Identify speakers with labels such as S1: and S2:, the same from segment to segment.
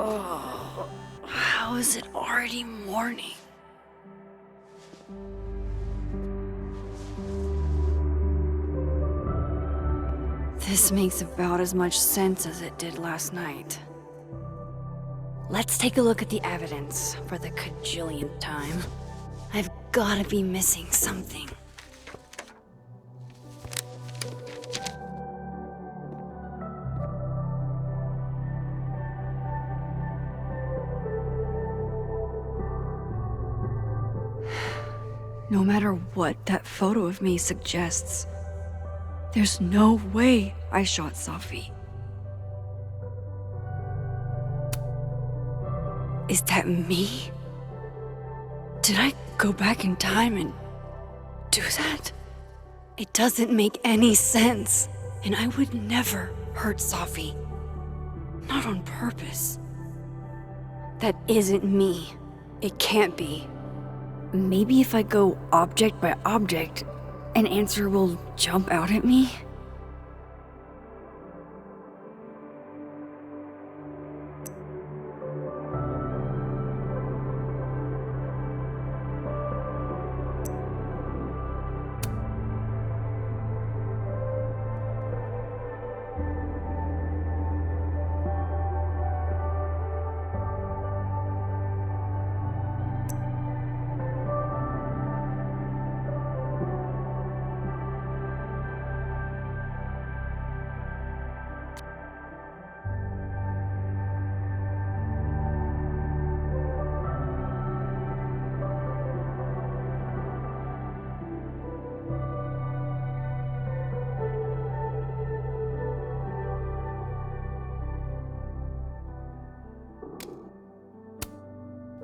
S1: Oh, how is it already morning? This makes about as much sense as it did last night. Let's take a look at the evidence for the cajillionth time. I've gotta be missing something. No matter what that photo of me suggests, there's no way I shot Safi. Is that me? Did I go back in time and do that? It doesn't make any sense, and I would never hurt Safi. Not on purpose. That isn't me. It can't be. Maybe if I go object by object, an answer will jump out at me?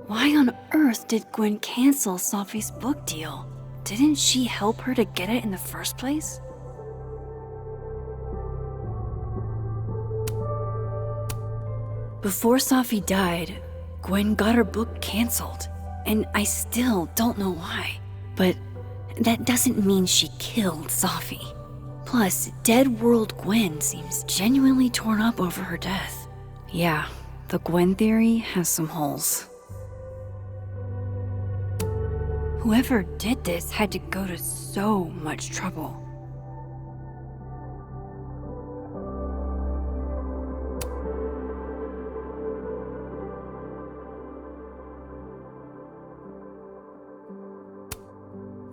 S1: Why on earth did Gwen cancel Safi's book deal? Didn't she help her to get it in the first place? Before Safi died, Gwen got her book canceled, and I still don't know why. But that doesn't mean she killed Safi. Plus, Dead World Gwen seems genuinely torn up over her death. Yeah, the Gwen theory has some holes. Whoever did this had to go to so much trouble.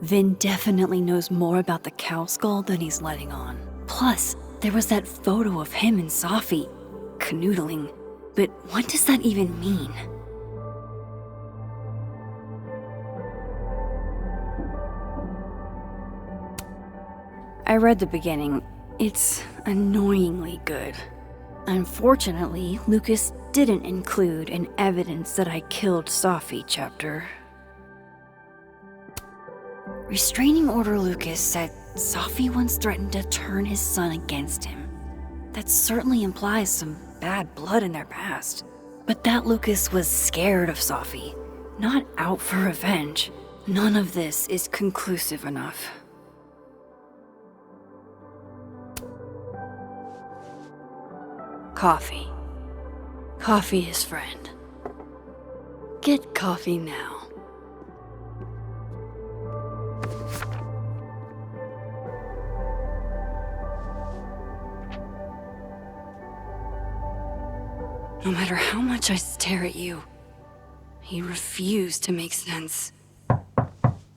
S1: Vin definitely knows more about the cow skull than he's letting on. Plus, there was that photo of him and Safi canoodling. But what does that even mean? I read the beginning. It's annoyingly good. Unfortunately, Lucas didn't include an evidence that I killed Safi chapter. Restraining Order Lucas said Safi once threatened to turn his son against him. That certainly implies some bad blood in their past. But that Lucas was scared of Safi, not out for revenge. None of this is conclusive enough. Coffee. Coffee is friend. Get coffee now. No matter how much I stare at you, you refuse to make sense.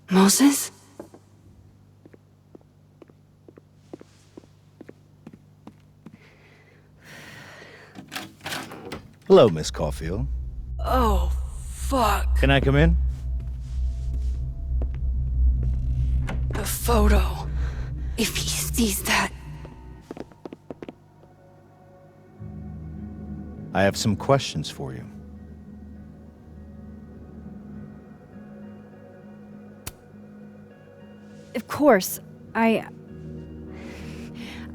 S1: Moses?
S2: Hello, Miss Caulfield.
S1: Oh, fuck.
S2: Can I come in?
S1: The photo. If he sees that...
S2: I have some questions for you.
S1: Of course, I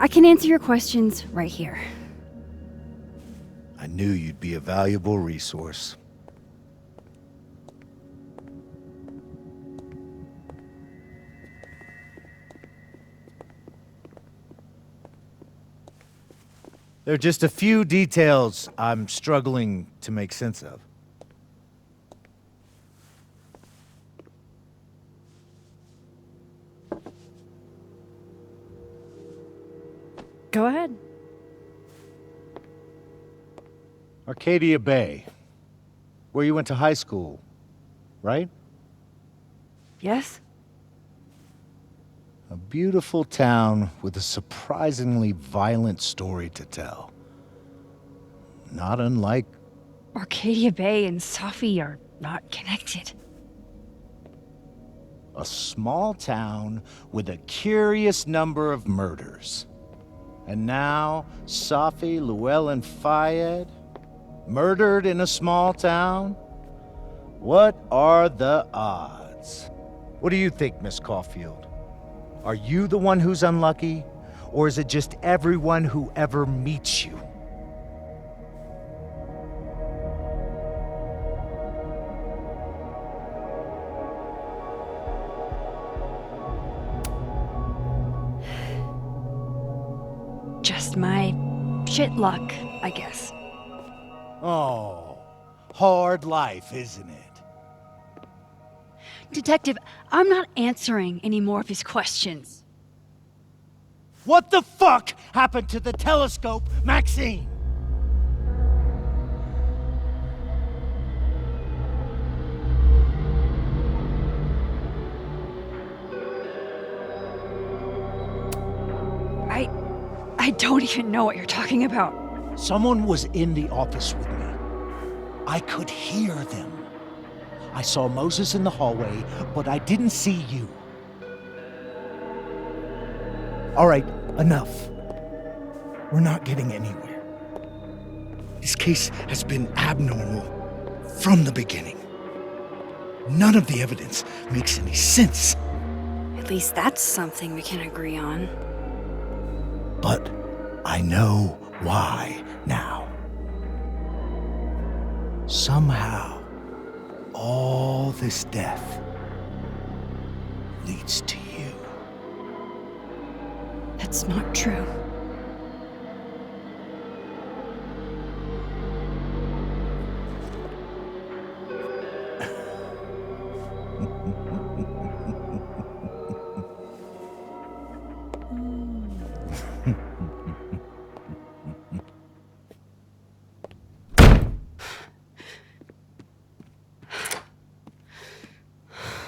S1: can answer your questions right here.
S2: I knew you'd be a valuable resource. There are just a few details I'm struggling to make sense of.
S1: Go ahead.
S2: Arcadia Bay, where you went to high school, right?
S1: Yes?
S2: A beautiful town with a surprisingly violent story to tell. Not unlike...
S1: Arcadia Bay and Safi are not connected.
S2: a small town with a curious number of murders. And now, Safi, Llewellyn Fayed, murdered in a small town? What are the odds? What do you think, Miss Caulfield? Are you the one who's unlucky? Or is it just everyone who ever meets you?
S1: Just my shit luck, I guess.
S2: Oh, hard life, isn't it?
S1: Detective, I'm not answering any more of his questions.
S2: What the fuck happened to the telescope, Maxine?
S1: I don't even know what you're talking about.
S2: Someone was in the office with me. I could hear them. I saw Moses in the hallway, but I didn't see you. All right, enough. We're not getting anywhere.
S3: This case has been abnormal from the beginning. None of the evidence makes any sense.
S1: At least that's something we can agree on.
S3: But I know why now. Somehow, all this death leads to you.
S1: That's not true.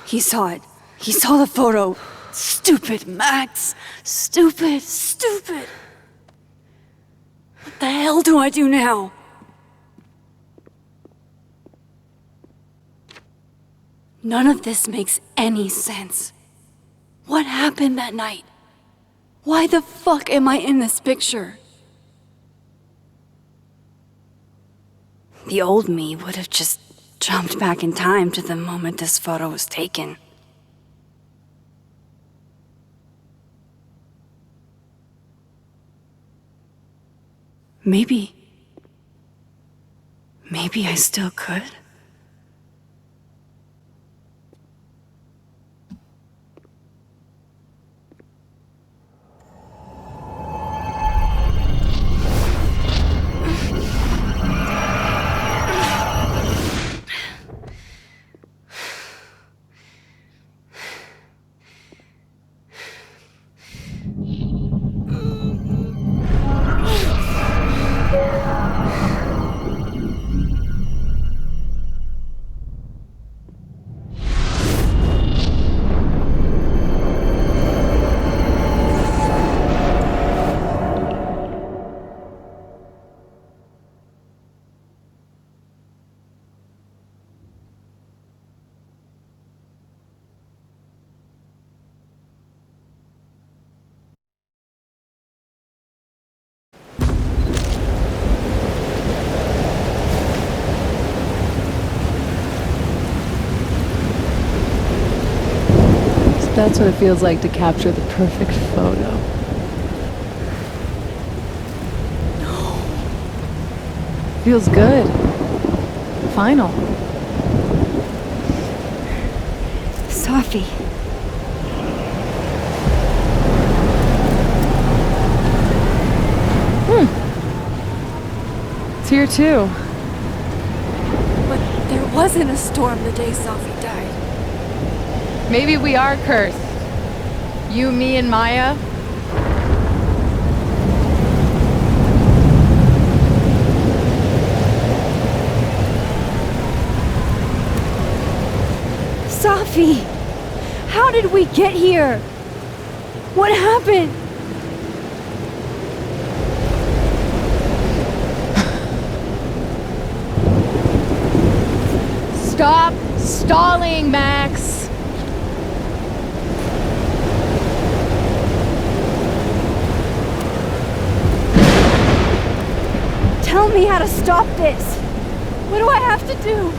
S1: He saw it. He saw the photo. Stupid Max. Stupid, stupid. What the hell do I do now? None of this makes any sense. What happened that night? Why the fuck am I in this picture? The old me would have just jumped back in time to the moment this photo was taken. Maybe I still could.
S4: That's what it feels like to capture the perfect photo. No. Feels good. Final.
S1: Safi.
S4: It's here too.
S1: But there wasn't a storm the day Safi died.
S4: Maybe we are cursed. You, me, and Maya.
S1: Safi! How did we get here? What happened?
S4: Stop stalling, Max!
S1: Tell me how to stop this. What do I have to do?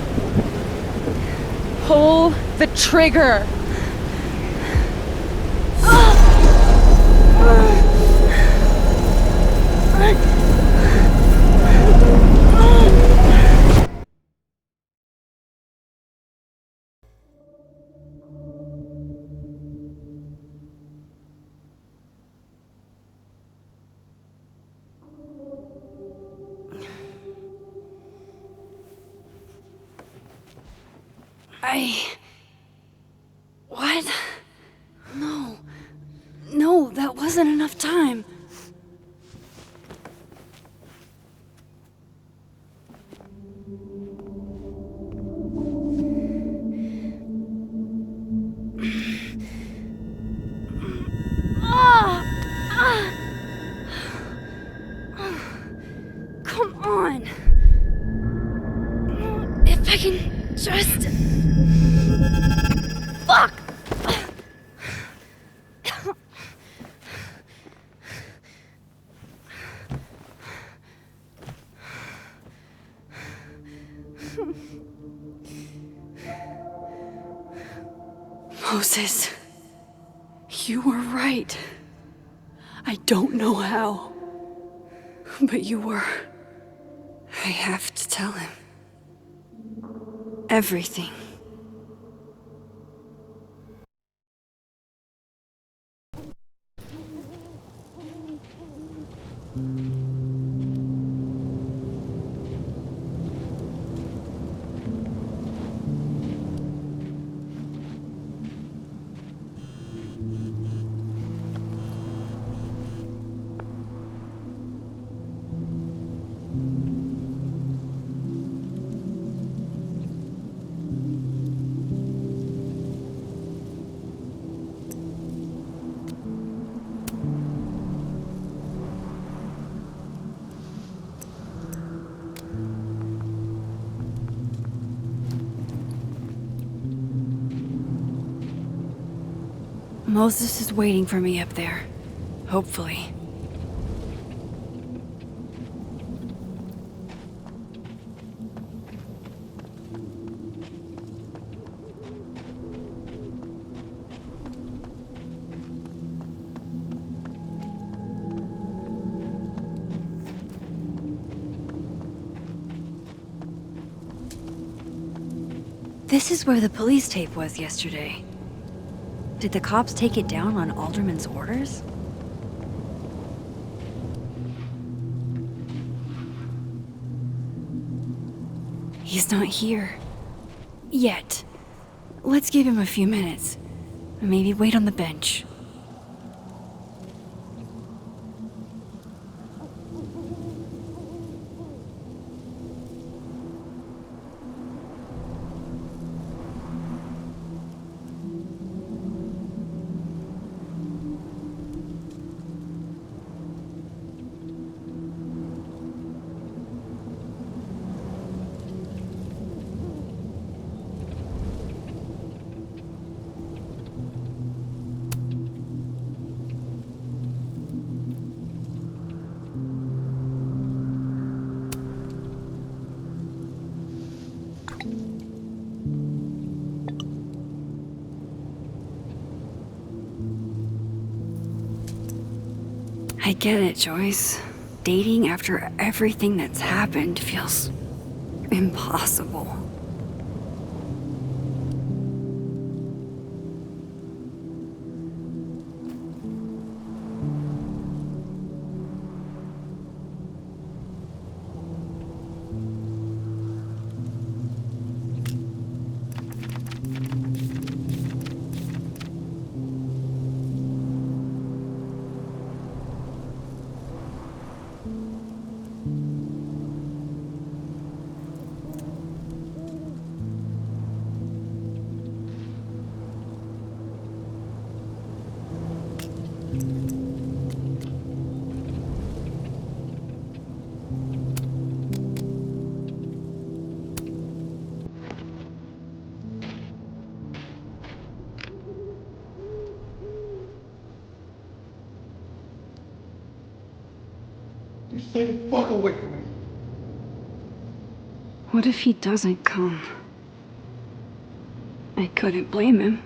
S4: Pull the trigger!
S1: What? No. No, that wasn't enough time. Come on. If I can just... Fuck! Moses, you were right. I don't know how, but you were. I have to tell him. Everything. Moses is waiting for me up there. Hopefully. This is where the police tape was yesterday. Did the cops take it down on Alderman's orders? He's not here. Yet. Let's give him a few minutes. Maybe wait on the bench. I get it, Joyce. Dating after everything that's happened feels impossible.
S3: Stay the fuck away from me.
S1: What if he doesn't come? I couldn't blame him.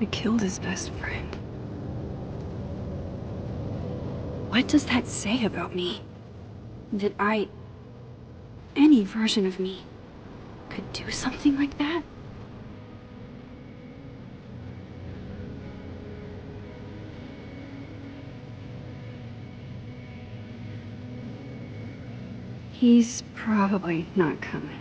S1: I killed his best friend. What does that say about me? That any version of me, could do something like that? He's probably not coming.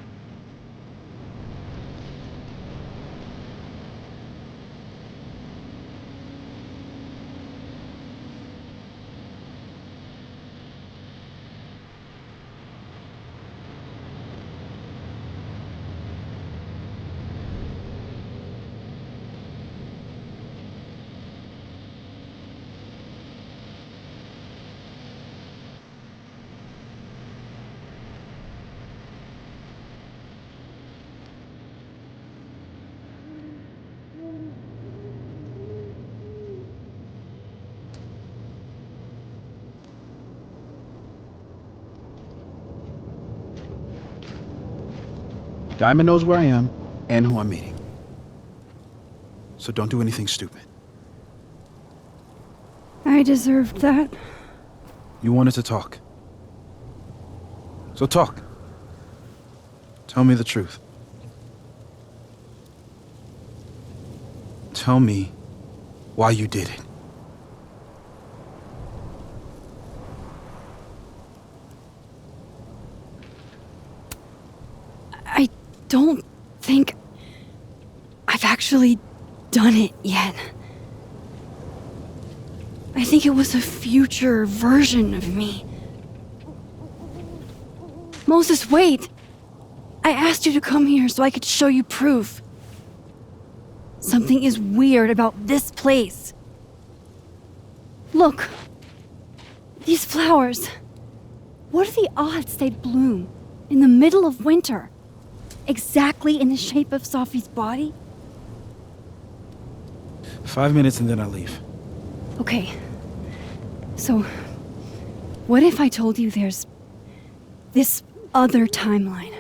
S5: Diamond knows where I am and who I'm meeting. So don't do anything stupid.
S1: I deserved that.
S5: You wanted to talk. So talk. Tell me the truth. Tell me why you did it.
S1: I don't think I've actually done it yet. I think it was a future version of me. Moses, wait! I asked you to come here so I could show you proof. Something is weird about this place. Look. These flowers. What are the odds they'd bloom in the middle of winter? Exactly in the shape of Safi's body?
S5: 5 minutes and then I'll leave.
S1: Okay. So, what if I told you there's this other timeline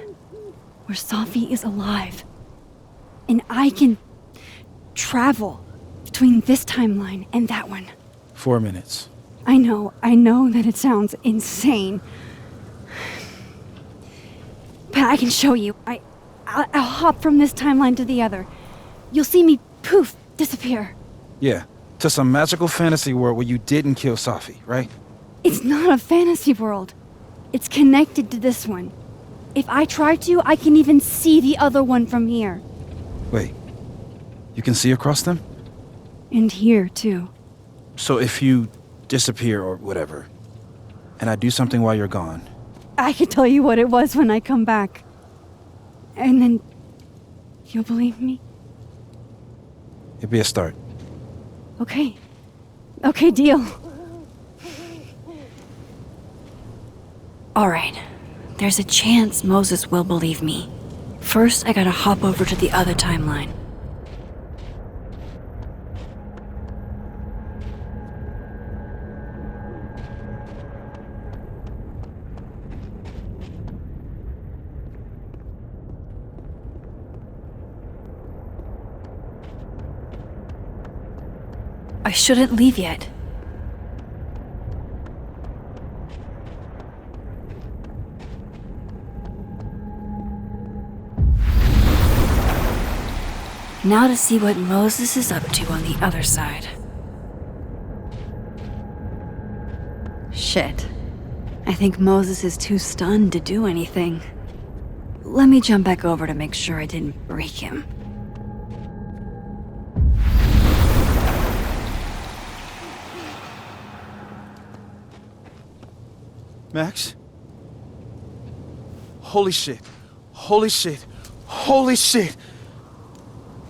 S1: where Safi is alive and I can travel between this timeline and that one?
S5: 4 minutes.
S1: I know that it sounds insane. But I can show you. I'll hop from this timeline to the other. You'll see me, poof, disappear.
S5: Yeah, to some magical fantasy world where you didn't kill Safi, right?
S1: It's not a fantasy world. It's connected to this one. If I try to, I can even see the other one from here.
S5: Wait, you can see across them?
S1: And here, too.
S5: So if you disappear or whatever, and I do something while you're gone,
S1: I can tell you what it was when I come back. And then you'll believe me?
S5: it'd be a start.
S1: Okay. Okay, deal. Alright. There's a chance Moses will believe me. First, I gotta hop over to the other timeline. I shouldn't leave yet. Now to see what Moses is up to on the other side. Shit. I think Moses is too stunned to do anything. Let me jump back over to make sure I didn't break him.
S5: Max? Holy shit. Holy shit. Holy shit.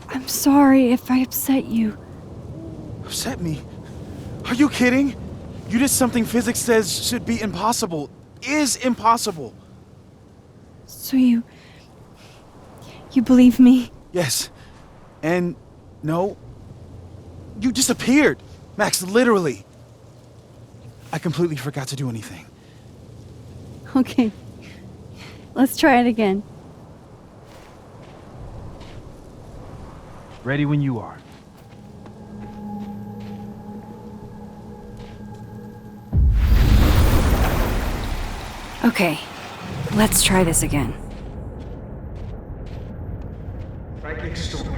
S1: I'm sorry if I upset you.
S5: Upset me? Are you kidding? You did something physics says should be impossible. Is impossible.
S1: So you believe me?
S5: Yes. And no. You disappeared. Max, literally. I completely forgot to do anything.
S1: Okay. Let's try it again.
S5: Ready when you are.
S1: Okay. Let's try this again.
S6: Frightening storm.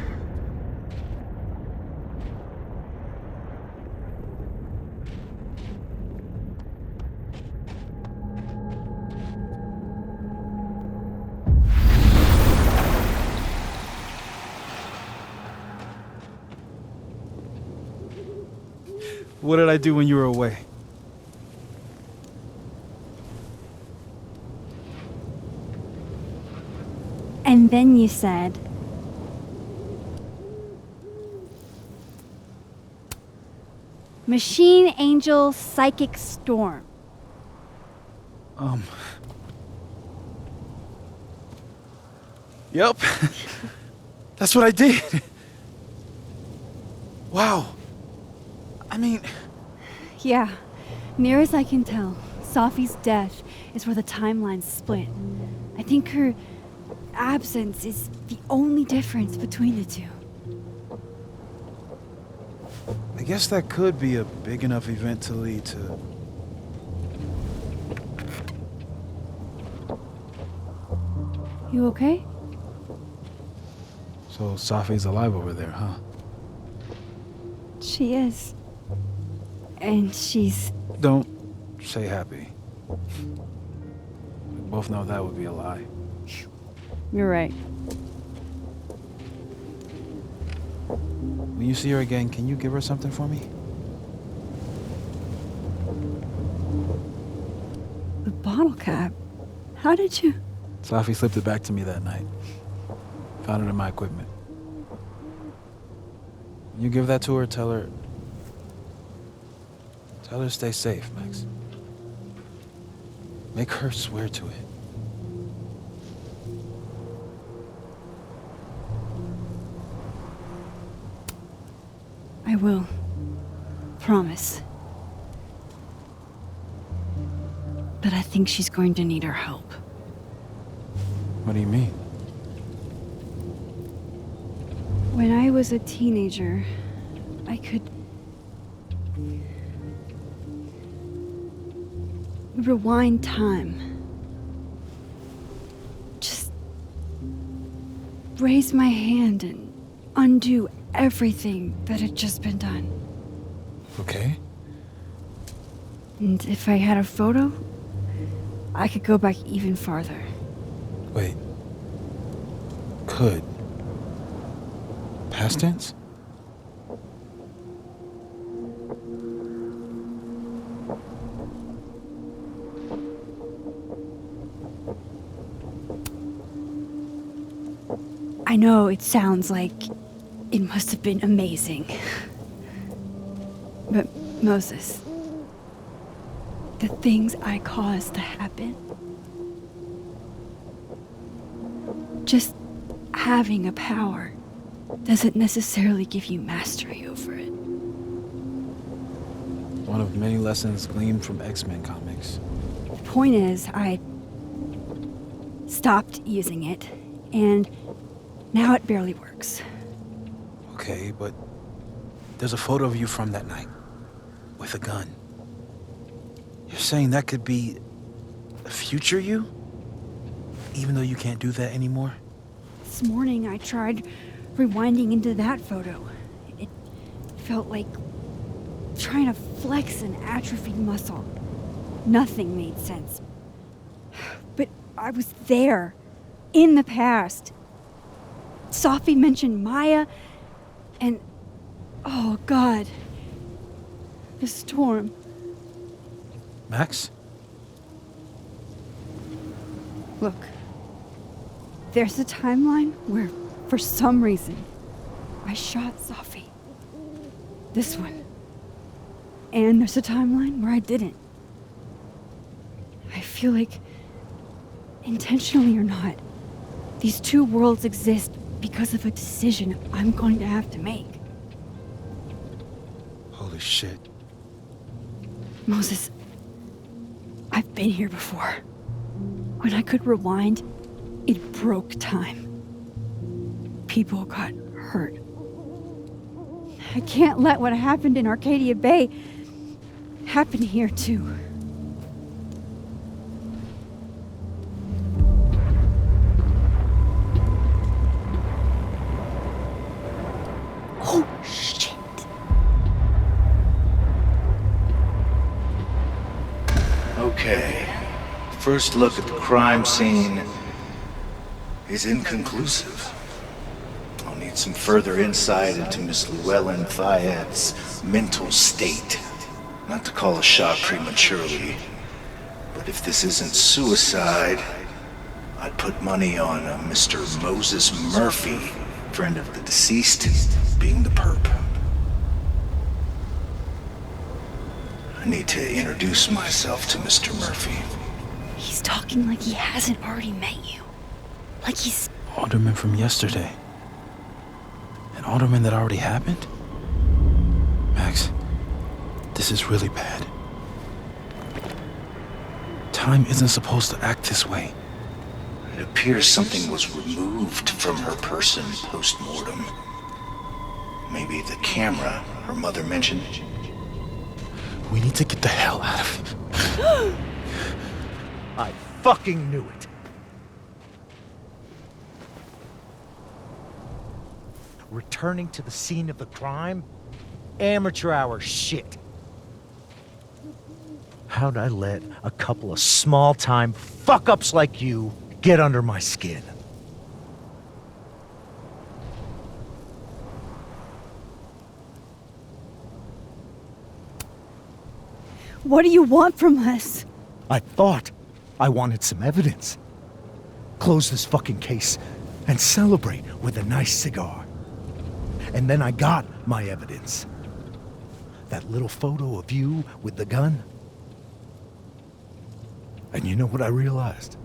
S5: What did I do when you were away?
S1: And then you said, Machine Angel Psychic Storm.
S5: Yep. That's what I did. Wow. I mean,
S1: Yeah, near as I can tell, Safi's death is where the timelines split. I think her absence is the only difference between the two.
S5: I guess that could be a big enough event to lead to...
S1: You okay?
S5: So Safi's alive over there, huh?
S1: She is. And she's...
S5: Don't say happy. We both know that would be a lie.
S1: You're right.
S5: When you see her again, can you give her something for me?
S1: The bottle cap? How did you...
S5: Safi slipped it back to me that night. Found it in my equipment. When you give that to her, tell her to stay safe, Max. Make her swear to it.
S1: I will. Promise. But I think she's going to need our help.
S5: What do you mean?
S1: When I was a teenager, I could rewind time. Just raise my hand and undo everything that had just been done.
S5: Okay.
S1: And if I had a photo, I could go back even farther.
S5: Wait. Could. Past tense?
S1: I know it sounds like it must have been amazing. But Moses, the things I caused to happen, just having a power doesn't necessarily give you mastery over it.
S5: One of many lessons gleaned from X-Men comics.
S1: The point is, I stopped using it, and now it barely works.
S5: Okay, but there's a photo of you from that night with a gun. You're saying that could be a future you? Even though you can't do that anymore?
S1: This morning I tried rewinding into that photo. It felt like trying to flex an atrophied muscle. Nothing made sense. But I was there, in the past. Safi mentioned Maya, and oh God, the storm.
S5: Max?
S1: Look, there's a timeline where, for some reason, I shot Safi. This one. And there's a timeline where I didn't. I feel like, intentionally or not, these two worlds exist because of a decision I'm going to have to make.
S5: Holy shit.
S1: Moses, I've been here before. When I could rewind, it broke time. People got hurt. I can't let what happened in Arcadia Bay happen here too. Oh, shit.
S2: Okay. First look at the crime scene is inconclusive. I'll need some further insight into Miss Llewellyn Fayette's mental state. Not to call a shot prematurely, but if this isn't suicide, I'd put money on a Mr. Moses Murphy, friend of the deceased, being the perp. I need to introduce myself to Mr. Murphy.
S1: He's talking like he hasn't already met you. Like he's...
S5: Alderman from yesterday. An alderman that already happened? Max, this is really bad. Time isn't supposed to act this way.
S2: It appears something was removed from her person post-mortem. Maybe the camera her mother mentioned.
S5: We need to get the hell out of here.
S3: I fucking knew it. Returning to the scene of the crime? Amateur hour shit. How'd I let a couple of small-time fuck-ups like you get under my skin?
S1: What do you want from us?
S3: I thought I wanted some evidence. Close this fucking case and celebrate with a nice cigar. And then I got my evidence. That little photo of you with the gun. And you know what I realized?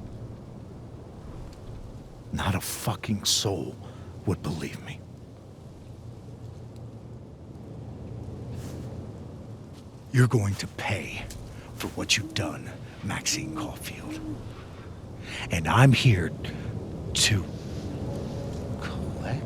S3: Not a fucking soul would believe me. You're going to pay for what you've done, Maxine Caulfield. And I'm here to collect.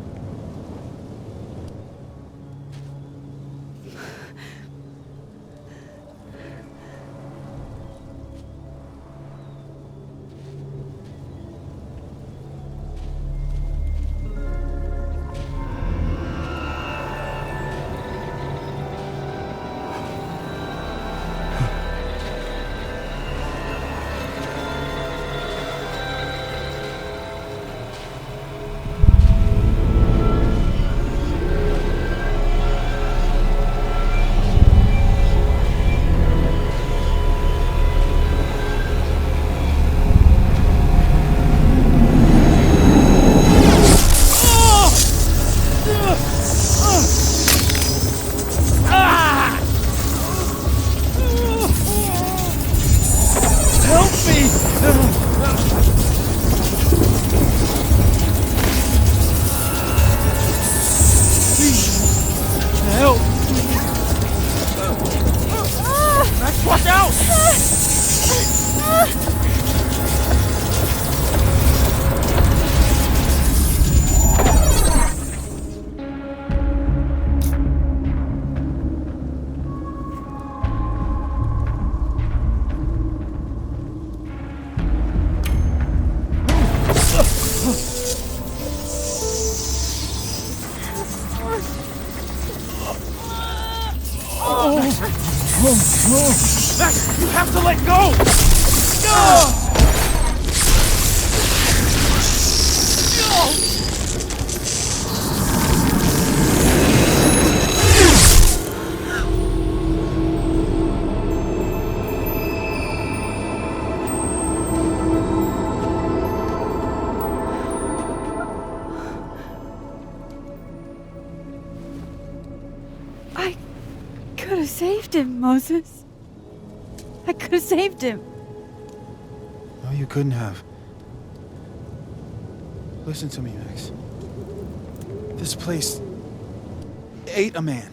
S5: Max, you have to let go! No!
S1: I could have saved him, Moses. I could have saved him.
S5: No, you couldn't have. Listen to me, Max. This place ate a man.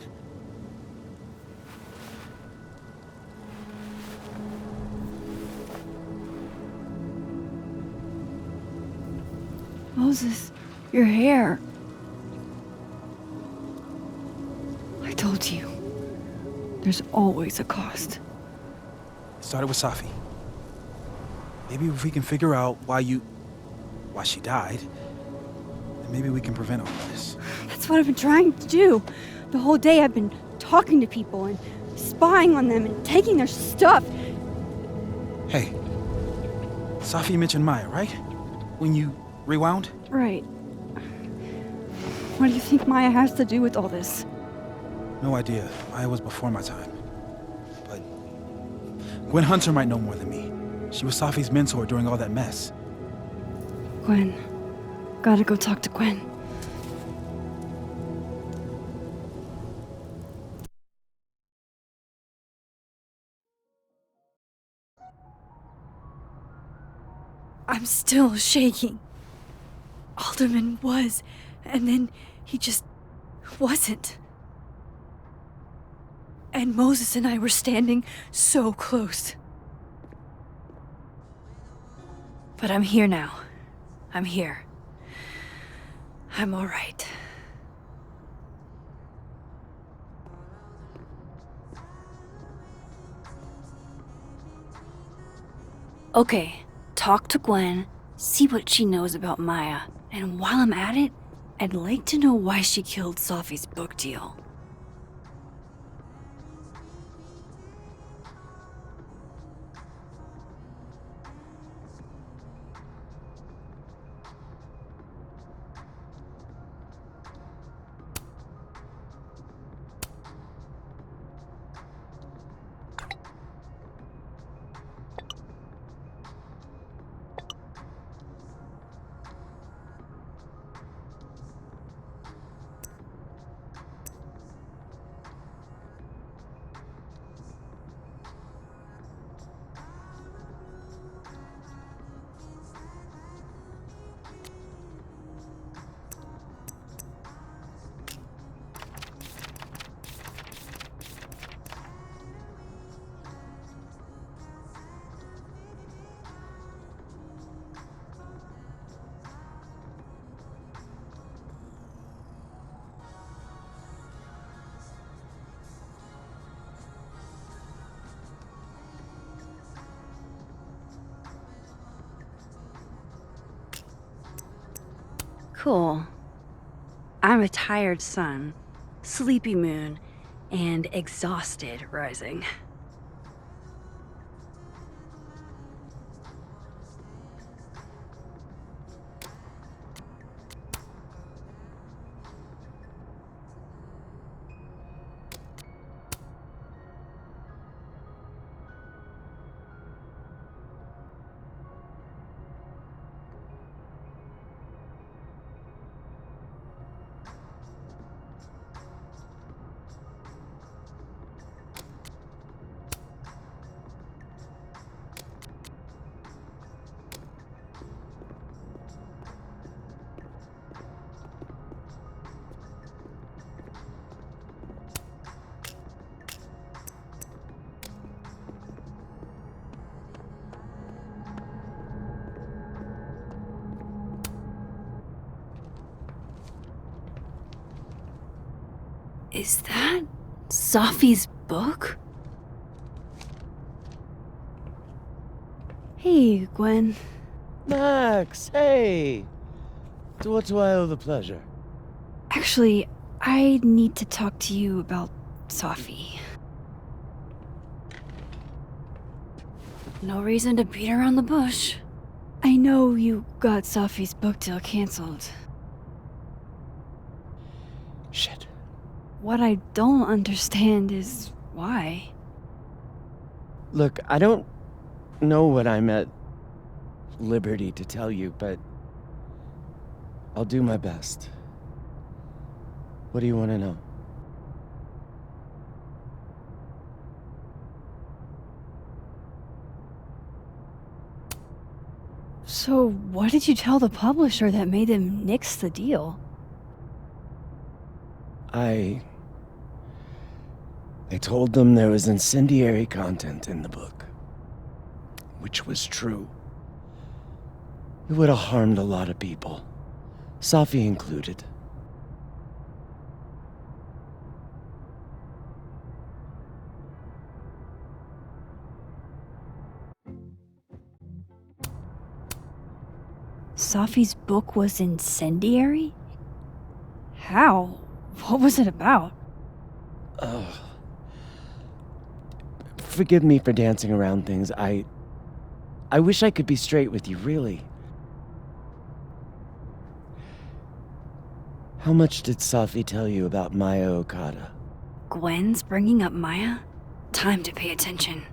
S1: Moses, your hair. I told you. There's always a cost.
S5: It started with Safi. Maybe if we can figure out why she died, then maybe we can prevent all of this.
S1: That's what I've been trying to do. The whole day I've been talking to people and spying on them and taking their stuff.
S5: Hey, Safi mentioned Maya, right? When you rewound?
S1: Right. What do you think Maya has to do with all this?
S5: No idea. Maya was before my time. But Gwen Hunter might know more than me. She was Safi's mentor during all that mess.
S1: Gwen. Gotta go talk to Gwen. I'm still shaking. Alderman was, and then he just wasn't. And Moses and I were standing so close. But I'm here now. I'm here. I'm all right. Okay, talk to Gwen, see what she knows about Maya, and while I'm at it, I'd like to know why she killed Safi's book deal. Cool. I'm a tired sun, sleepy moon, and exhausted rising. Is that Safi's book? Hey, Gwen.
S7: Max, hey! To what do I owe the pleasure?
S1: Actually, I need to talk to you about Safi. No reason to beat around the bush. I know you got Safi's book deal canceled.
S7: Shit.
S1: What I don't understand is why.
S7: Look, I don't know what I'm at liberty to tell you, but I'll do my best. What do you want to know?
S1: So, what did you tell the publisher that made them nix the deal?
S7: I told them there was incendiary content in the book, which was true. It would have harmed a lot of people. Safi included.
S1: Safi's book was incendiary? How? What was it about?
S7: Forgive me for dancing around things. I wish I could be straight with you, really. How much did Safi tell you about Maya Okada?
S1: Gwen's bringing up Maya? Time to pay attention.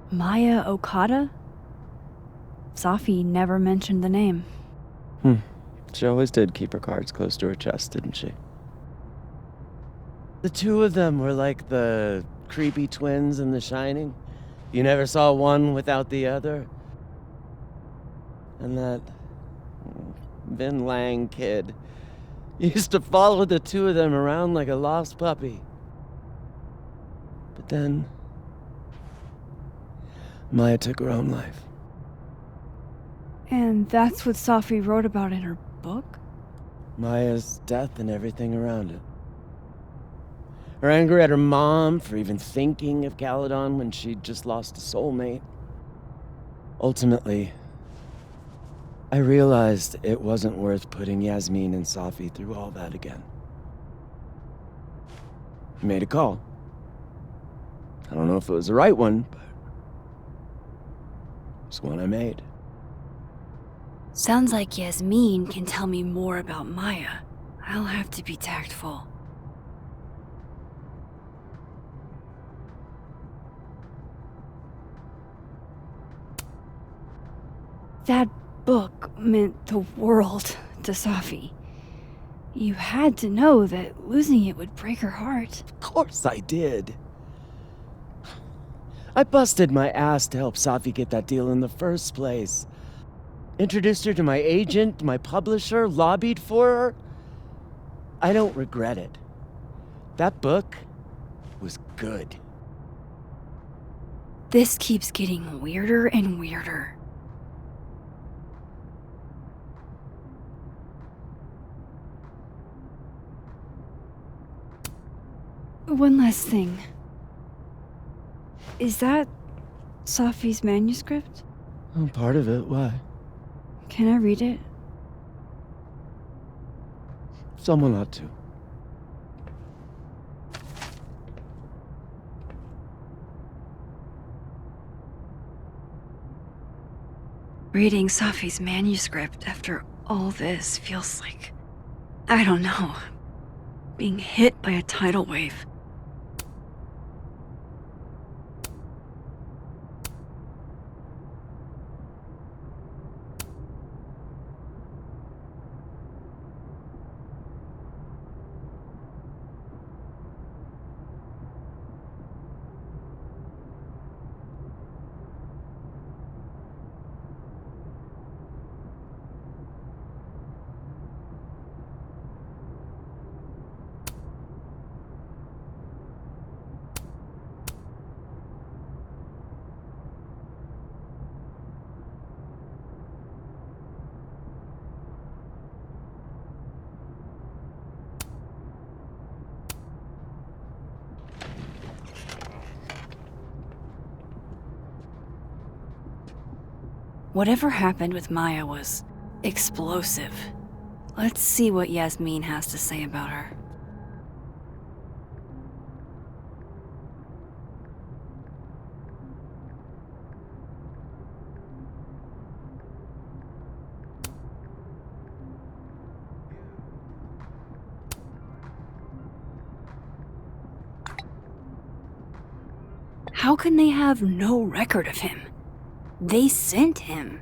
S1: Maya Okada? Safi never mentioned the name.
S7: She always did keep her cards close to her chest, didn't she? The two of them were like the creepy twins in The Shining. You never saw one without the other. And that Vin Lang kid used to follow the two of them around like a lost puppy. But then Maya took her own life.
S1: And that's what Safi wrote about in her book?
S7: Maya's death and everything around it. Her anger at her mom for even thinking of Caledon when she'd just lost a soulmate. Ultimately, I realized it wasn't worth putting Yasmin and Safi through all that again. I made a call. I don't know if it was the right one, but it's one I made.
S1: Sounds like Yasmin can tell me more about Maya. I'll have to be tactful. That book meant the world to Safi. You had to know that losing it would break her heart.
S7: Of course I did. I busted my ass to help Safi get that deal in the first place. Introduced her to my agent, my publisher, lobbied for her. I don't regret it. That book was good.
S1: This keeps getting weirder and weirder. One last thing. Is that Safi's manuscript?
S7: Oh, part of it, why?
S1: Can I read it?
S7: Someone ought to.
S1: Reading Safi's manuscript after all this feels like, I don't know, being hit by a tidal wave. Whatever happened with Maya was explosive. Let's see what Yasmin has to say about her. How can they have no record of him? They sent him.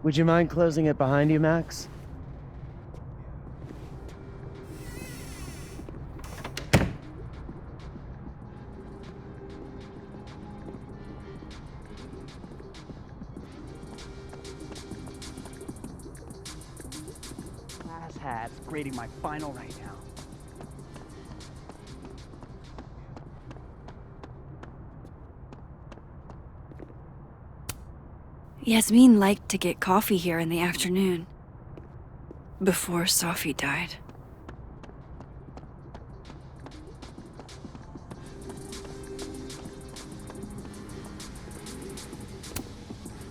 S7: Would you mind closing it behind you, Max?
S8: pads grading my final right now.
S1: Yasmin liked to get coffee here in the afternoon. Before Safi died.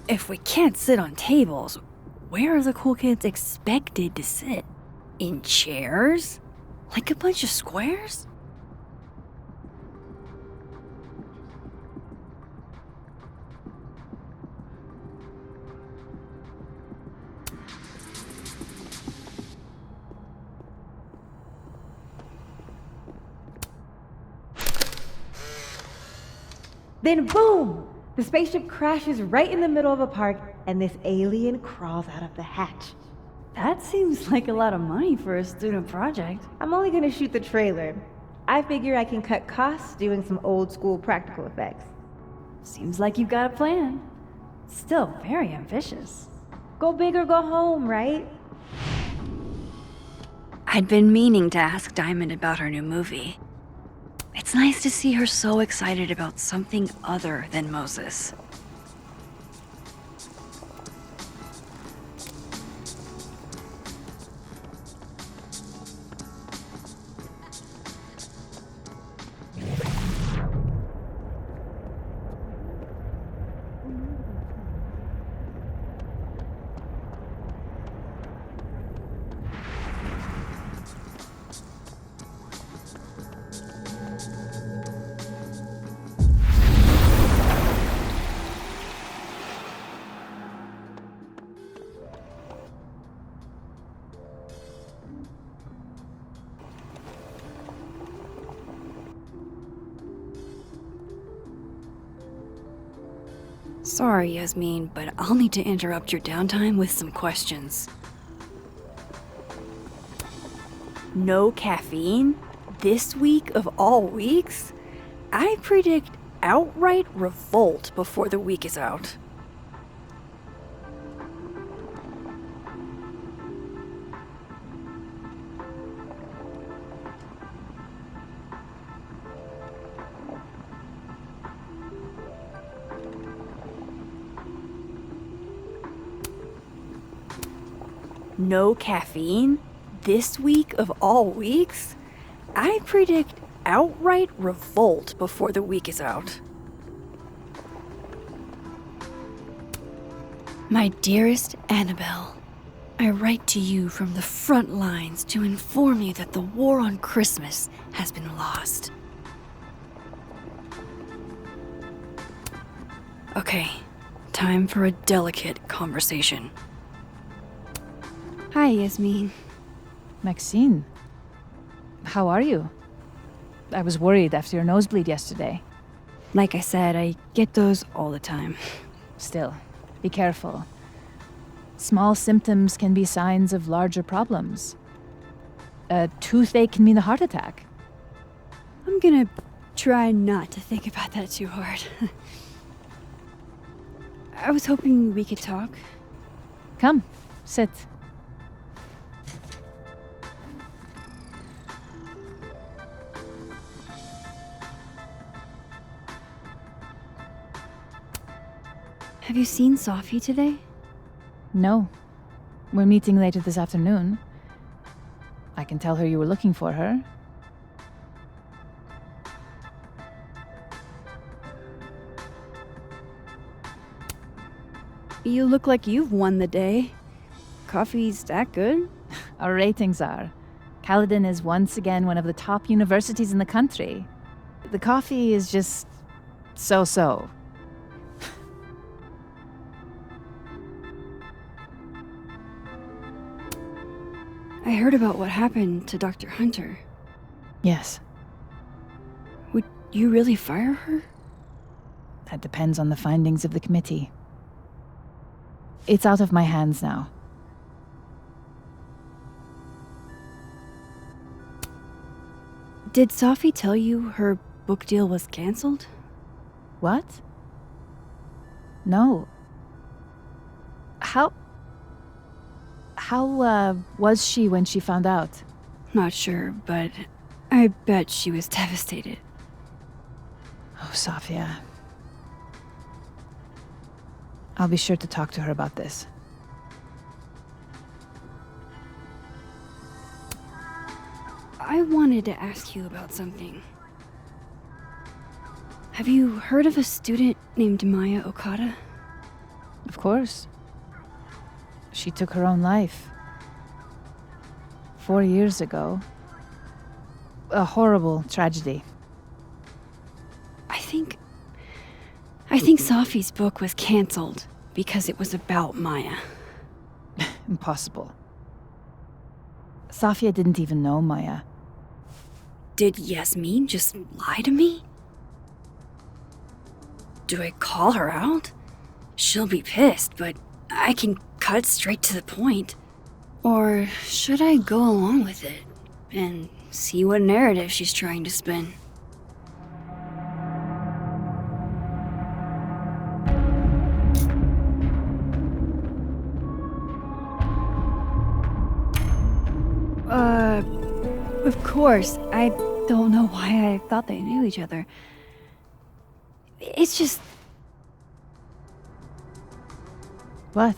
S1: If we can't sit on tables, where are the cool kids expected to sit? In chairs? Like a bunch of squares?
S9: Then boom! The spaceship crashes right in the middle of a park, and this alien crawls out of the hatch.
S1: That seems like a lot of money for a student project.
S9: I'm only gonna shoot the trailer. I figure I can cut costs doing some old school practical effects.
S1: Seems like you've got a plan. Still very ambitious.
S9: Go big or go home, right?
S1: I'd been meaning to ask Diamond about her new movie. It's nice to see her so excited about something other than Moses. Sorry, Yasmin, but I'll need to interrupt your downtime with some questions. No caffeine? This week of all weeks? I predict outright revolt before the week is out. No caffeine? This week of all weeks? I predict outright revolt before the week is out. My dearest Annabelle, I write to you from the front lines to inform you that the war on Christmas has been lost. Okay, time for a delicate conversation. Hi, Yasmin.
S4: Maxine, how are you? I was worried after your nosebleed yesterday.
S1: Like I said, I get those all the time.
S4: Still, be careful. Small symptoms can be signs of larger problems. A toothache can mean a heart attack.
S1: I'm gonna try not to think about that too hard. I was hoping we could talk.
S4: Come, sit.
S1: Have you seen Safi today?
S4: No. We're meeting later this afternoon. I can tell her you were looking for her.
S1: You look like you've won the day. Coffee's that good?
S4: Our ratings are. Caledon is once again one of the top universities in the country. The coffee is just so-so.
S1: I heard about what happened to Dr. Hunter.
S4: Yes,
S1: Would you really fire her?
S4: that depends on the findings of the committee. It's out of my hands now.
S1: Did Safi tell you her book deal was canceled?
S4: What? No. How How was she when she found out?
S1: Not sure, but I bet she was devastated.
S4: Oh, Safia. I'll be sure to talk to her about this.
S1: I wanted to ask you about something. Have you heard of a student named Maya Okada?
S4: Of course. She took her own life. 4 years ago. A horrible tragedy.
S1: I think Safi's book was cancelled because it was about Maya.
S4: Impossible. Safia didn't even know Maya.
S1: Did Yasmin just lie to me? Do I call her out? She'll be pissed, but I can cut straight to the point. Or should I go along with it and see what narrative she's trying to spin? Of course. I don't know why I thought they knew each other. It's just...
S4: What?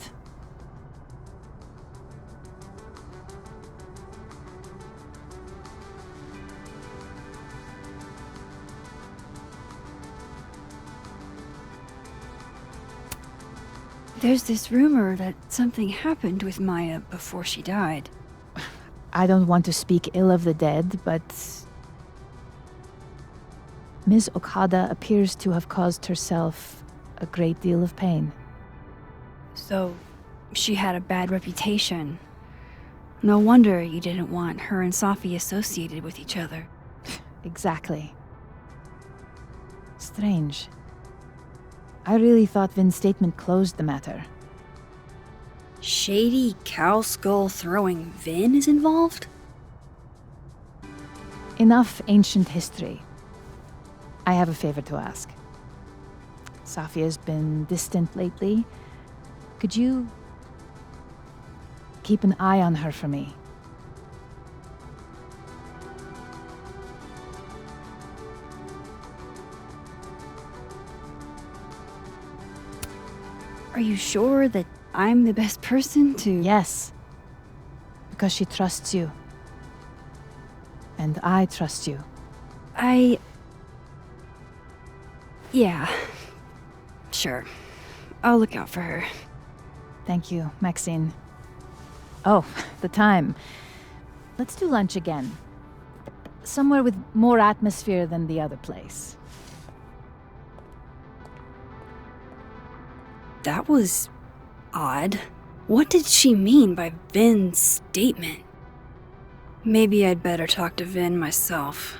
S1: There's this rumor that something happened with Maya before she died.
S4: I don't want to speak ill of the dead, but Ms. Okada appears to have caused herself a great deal of pain.
S1: So, she had a bad reputation. No wonder you didn't want her and Safi associated with each other.
S4: Exactly. Strange. I really thought Vin's statement closed the matter.
S1: Shady cow skull throwing Vin is involved?
S4: Enough ancient history. I have a favor to ask. Safia's been distant lately. Could you keep an eye on her for me?
S1: Are you sure that I'm the best person to...
S4: Yes. Because she trusts you. And I trust you.
S1: Yeah. Sure. I'll look out for her.
S4: Thank you, Maxine. Oh, the time. Let's do lunch again. Somewhere with more atmosphere than the other place.
S1: That was... odd. What did she mean by Vin's statement? Maybe I'd better talk to Vin myself.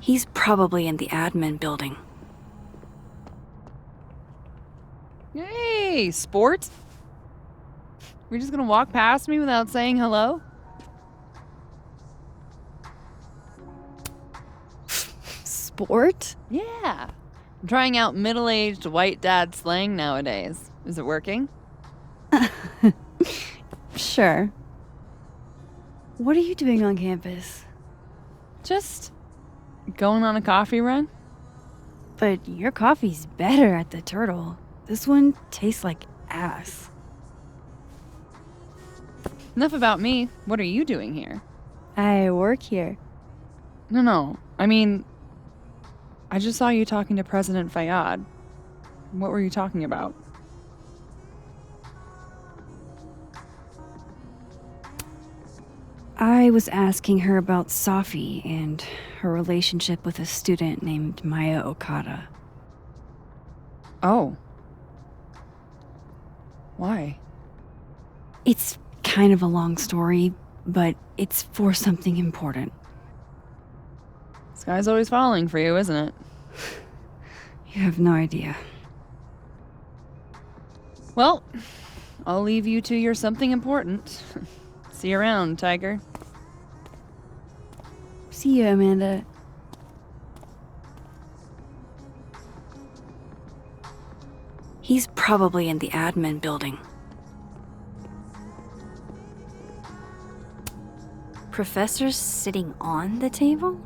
S1: He's probably in the admin building.
S10: Hey, sport? We're just gonna walk past me without saying hello?
S1: Sport?
S10: Yeah. I'm trying out middle-aged white dad slang nowadays. Is it working?
S1: Sure. What are you doing on campus?
S10: Just going on a coffee run?
S1: But your coffee's better at the Turtle. This one tastes like ass.
S10: Enough about me. What are you doing here?
S1: I work here.
S10: No. I mean, I just saw you talking to President Fayyad. What were you talking about?
S1: I was asking her about Safi and her relationship with a student named Maya Okada.
S10: Oh. Why?
S1: It's kind of a long story, but it's for something important.
S10: Sky's always falling for you, isn't it?
S1: You have no idea.
S10: Well, I'll leave you to your something important. See you around, Tiger.
S1: See you, Amanda. He's probably in the admin building. Professor's sitting on the table?